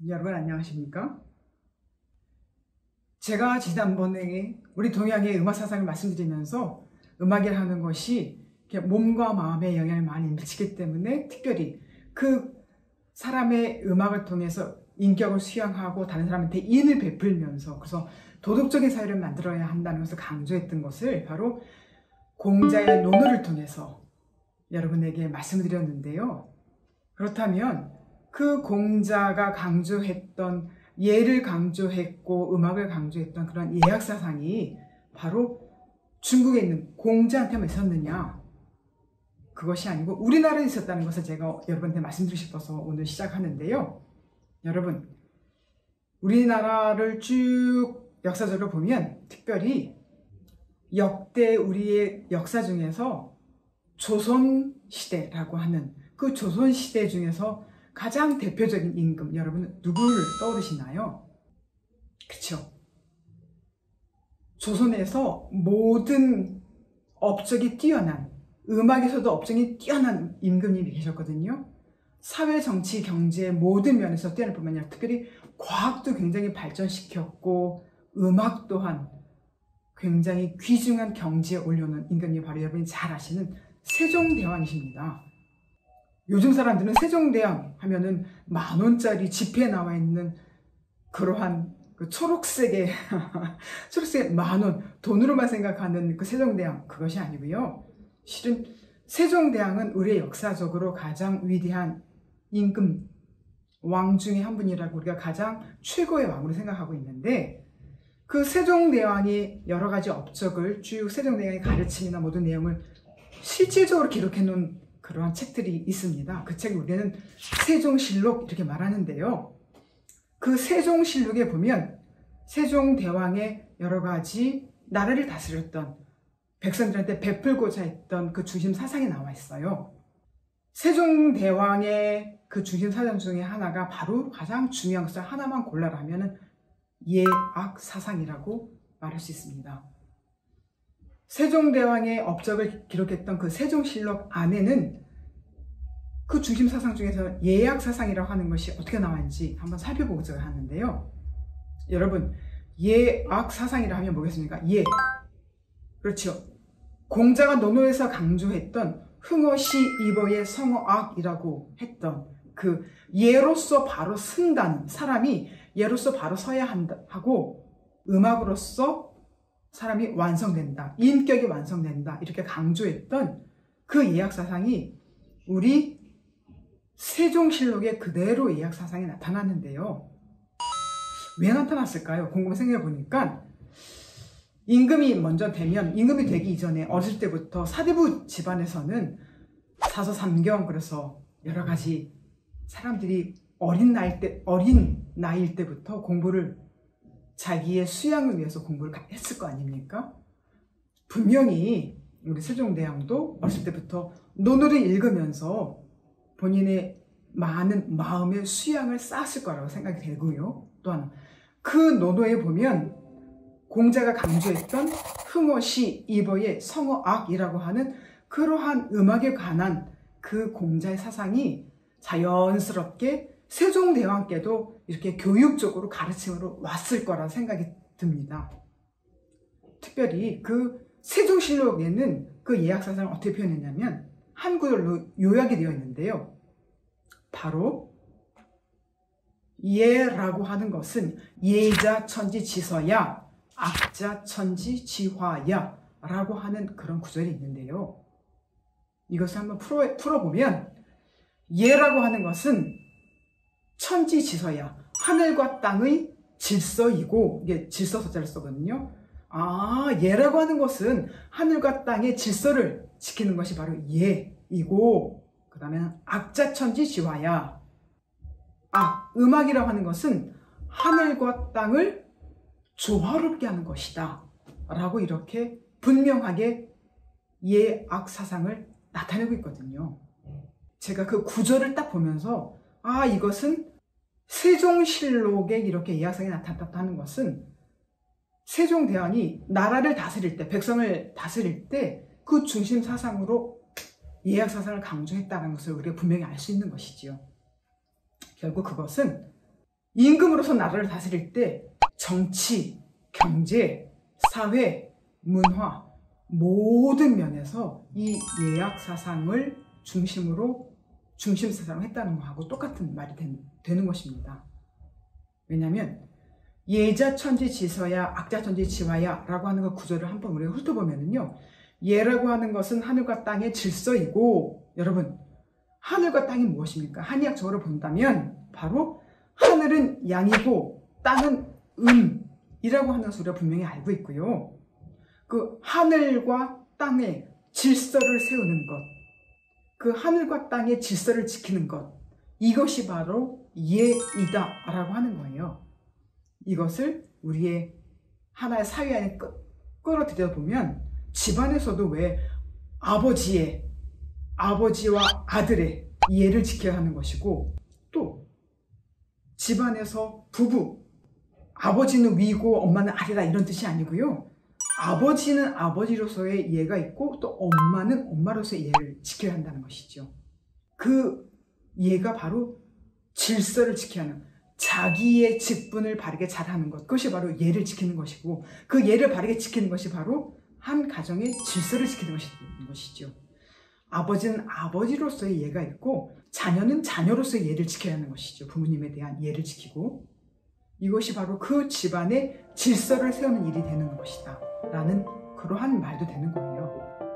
여러분 안녕하십니까? 제가 지난번에 우리 동양의 음악 사상을 말씀드리면서 음악이라는 것이 몸과 마음에 영향을 많이 미치기 때문에 특별히 그 사람의 음악을 통해서 인격을 수양하고 다른 사람한테 인을 베풀면서 그래서 도덕적인 사회를 만들어야 한다는 것을 강조했던 것을 바로 공자의 논어를 통해서 여러분에게 말씀을 드렸는데요. 그렇다면 그 공자가 강조했던 예를 강조했고 음악을 강조했던 그런 예약사상이 바로 중국에 있는 공자한테만 있었느냐? 그것이 아니고 우리나라에 있었다는 것을 제가 여러분한테 말씀드리고 싶어서 오늘 시작하는데요. 여러분, 우리나라를 쭉 역사적으로 보면 특별히 역대 우리의 역사 중에서 조선시대라고 하는 그 조선시대 중에서 가장 대표적인 임금, 여러분은 누구를 떠오르시나요? 그쵸? 조선에서 모든 업적이 뛰어난, 음악에서도 업적이 뛰어난 임금님이 계셨거든요. 사회, 정치, 경제 모든 면에서 뛰어날 뿐만 아니라 특별히 과학도 굉장히 발전시켰고 음악 또한 굉장히 귀중한 경지에 올려놓은 임금님이 바로 여러분이 잘 아시는 세종대왕이십니다. 요즘 사람들은 세종대왕 하면은 10,000원짜리 지폐에 나와 있는 그러한 그 초록색의 초록색 10,000원 돈으로만 생각하는 그 세종대왕, 그것이 아니고요. 실은 세종대왕은 우리의 역사적으로 가장 위대한 임금 왕 중에 한 분이라고 우리가 가장 최고의 왕으로 생각하고 있는데 그 세종대왕이 여러 가지 업적을 쭉 세종대왕의 가르침이나 모든 내용을 실질적으로 기록해 놓은 그러한 책들이 있습니다. 그 책을 우리는 세종실록 이렇게 말하는데요. 그 세종실록에 보면 세종대왕의 여러 가지 나라를 다스렸던 백성들한테 베풀고자 했던 그 중심 사상이 나와 있어요. 세종대왕의 그 중심 사상 중에 하나가 바로 가장 중요한 것을 하나만 골라라 하면은 예악 사상이라고 말할 수 있습니다. 세종대왕의 업적을 기록했던 그 세종실록 안에는 그 중심 사상 중에서 예약 사상이라고 하는 것이 어떻게 나왔는지 한번 살펴보고자 하는데요. 여러분, 예악 사상이라 하면 뭐겠습니까? 예. 그렇죠. 공자가 논어에서 강조했던 흥어시 이버의 성어악이라고 했던 그 예로서 바로 쓴다는 사람이 예로서 바로 서야 한다 하고 음악으로서 사람이 완성된다, 인격이 완성된다 이렇게 강조했던 그 예약사상이 우리 세종실록에 그대로 예약사상이 나타났는데요. 왜 나타났을까요? 곰곰이 생각해 보니까 임금이 먼저 되면 임금이 되기 이전에 어릴 때부터 사대부 집안에서는 사서삼경, 그래서 여러 가지 사람들이 어린 나이일 때부터 공부를 자기의 수양을 위해서 공부를 했을 거 아닙니까? 분명히 우리 세종대왕도 어렸을 때부터 논어를 읽으면서 본인의 많은 마음의 수양을 쌓았을 거라고 생각이 되고요. 또한 그 논어에 보면 공자가 강조했던 흥어시 이버의 성어악이라고 하는 그러한 음악에 관한 그 공자의 사상이 자연스럽게 세종대왕께도 이렇게 교육적으로 가르침으로 왔을 거라 생각이 듭니다. 특별히 그 세종실록에는 그 예약사상을 어떻게 표현했냐면 한 구절로 요약이 되어 있는데요. 바로 예라고 하는 것은 예자 천지지서야 악자 천지지화야 라고 하는 그런 구절이 있는데요. 이것을 한번 풀어보면 예라고 하는 것은 천지지서야 하늘과 땅의 질서이고, 이게 질서 서자를 쓰거든요. 예라고 하는 것은 하늘과 땅의 질서를 지키는 것이 바로 예이고, 그 다음에는 악자천지지화야, 음악이라고 하는 것은 하늘과 땅을 조화롭게 하는 것이다 라고 이렇게 분명하게 예악 사상을 나타내고 있거든요. 제가 그 구절을 딱 보면서 이것은 세종실록에 이렇게 예약사상이 나타났다는 것은 세종대왕이 나라를 다스릴 때, 백성을 다스릴 때 그 중심 사상으로 예약사상을 강조했다는 것을 우리가 분명히 알 수 있는 것이지요. 결국 그것은 임금으로서 나라를 다스릴 때 정치, 경제, 사회, 문화 모든 면에서 이 예약 사상을 중심 사상을 했다는 거하고 똑같은 말이 되는 것입니다. 왜냐하면 예자천지지서야 악자천지지화야 라고 하는 그 구절을 한번 우리가 훑어보면요, 예라고 하는 것은 하늘과 땅의 질서이고, 여러분 하늘과 땅이 무엇입니까? 한의학적으로 본다면 바로 하늘은 양이고 땅은 음이라고 하는 것을 우리가 분명히 알고 있고요. 그 하늘과 땅의 질서를 세우는 것, 그 하늘과 땅의 질서를 지키는 것, 이것이 바로 예이다 라고 하는 거예요. 이것을 우리의 하나의 사회 안에 끌어들여 보면 집안에서도 왜 아버지와 아들의 예를 지켜야 하는 것이고, 또 집안에서 부부, 아버지는 위고 엄마는 아래다 이런 뜻이 아니고요. 아버지는 아버지로서의 예가 있고 또 엄마는 엄마로서의 예를 지켜야 한다는 것이죠. 그 예가 바로 질서를 지켜야 하는, 자기의 직분을 바르게 잘하는 것, 그것이 바로 예를 지키는 것이고, 그 예를 바르게 지키는 것이 바로 한 가정의 질서를 지키는 것이죠. 아버지는 아버지로서의 예가 있고 자녀는 자녀로서의 예를 지켜야 하는 것이죠. 부모님에 대한 예를 지키고, 이것이 바로 그 집안의 질서를 세우는 일이 되는 것이다 라는 그러한 말도 되는 거예요.